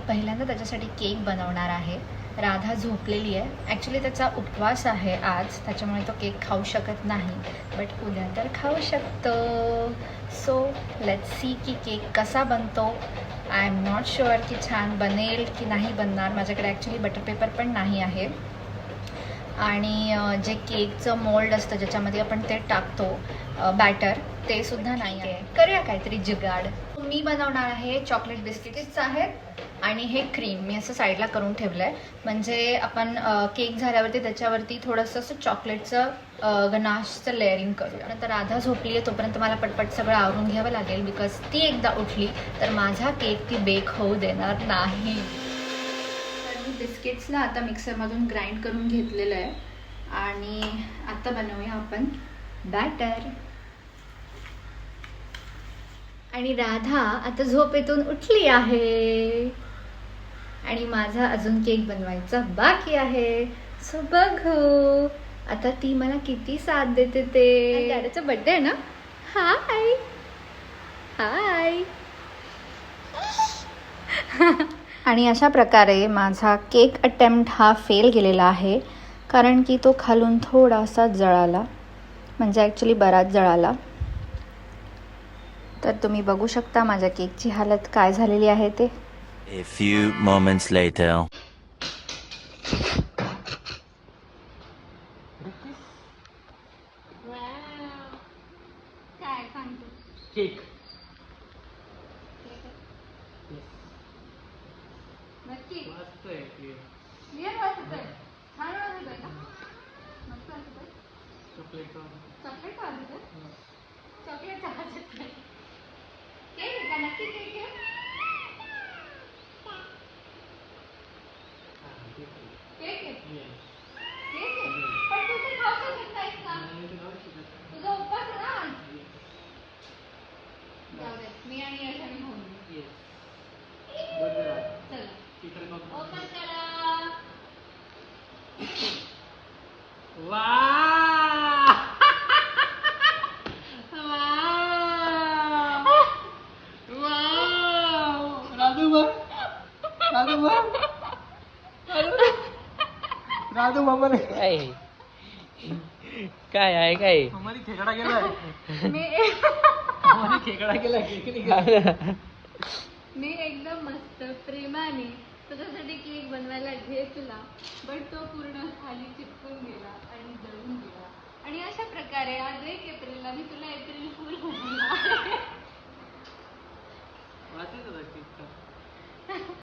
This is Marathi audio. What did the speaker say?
पहिल्यांदा त्याच्यासाठी केक बनवणार आहे. राधा झोपलेली आहे. ॲक्च्युली त्याचा उपवास आहे आज, त्याच्यामुळे तो केक खाऊ शकत नाही, बट उद्या तर खाऊ शकतो. सो लेट्स सी की केक कसा बनतो. आय एम नॉट शुअर की छान बनेल की नाही बनणार. माझ्याकडे ॲक्च्युली बटर पेपर पण नाही आहे आणि जे केकचं मोल्ड असतं ज्याच्यामध्ये आपण ते टाकतो बॅटर, ते सुद्धा नाही आहे. करूया काहीतरी जुगाड. मी बनवणार आहे चॉकलेट बिस्किट्स आहेत आणि हे क्रीम मी असं साईडला करून ठेवलं आहे, म्हणजे आपण केक झाल्यावरती त्याच्यावरती थोडंसं असं चॉकलेटचं गनाशचं लेअरिंग करूया. नंतर राधा झोपली आहे तोपर्यंत मला पटपट सगळं आवरून घ्यावं लागेल, बिकॉज ती एकदा उठली तर माझा केक ती बेक होऊ देणार नाही. तर मी बिस्किट्सला आता मिक्सरमधून ग्राइंड करून घेतलेलं आहे आणि आता बनवूया आपण बॅटर. आणि राधा आता झोपेतून उठली आहे आणि माझा अजून केक बनवायचा बाकी आहे. सो बघू आता ती मला किती साथ देते ते. डॅडीचा बर्थडे आहे ना. हाय हाय. आणि अशा प्रकारे माझा केक अटेम्प्ट हा फेल गेलेला आहे, कारण की तो खालून थोडासा जळाला, म्हणजे ॲक्च्युली बराच जळाला. तर तुम्ही बघू शकता माझ्या केकची हालत काय झालेली आहे ते. A few moments later. काय सांगतो केक. नक्की मस्त आहे केक. क्लिअर वाटत आहे. छान वाटत आहे का. मस्त वाटत आहे. चॉकलेट चॉकलेट वाटत आहे. चॉकलेट वाटत आहे. केक आहे का. नक्की केक आहे. केक आहे. केक आहे. पण तू ते खाऊ शकत नाहीस ना. तुझा उपवास आहे ना आज. जाऊ दे, मी आणि यशाने खाऊन घेऊ. चला ओपन करा. राधू मामा काय आहे काय मामाने खेकडा गेलाय. मी खेकडा गेला केक. मी एकदम मस्त प्रेमाने तुझ्यासाठी केक बनवायला घेतला, बट तो पूर्ण खाली चिपकून गेला आणि जळून गेला. आणि अशा प्रकारे आज 1 एप्रिलला मी तुला एप्रिल फूल म्हणला.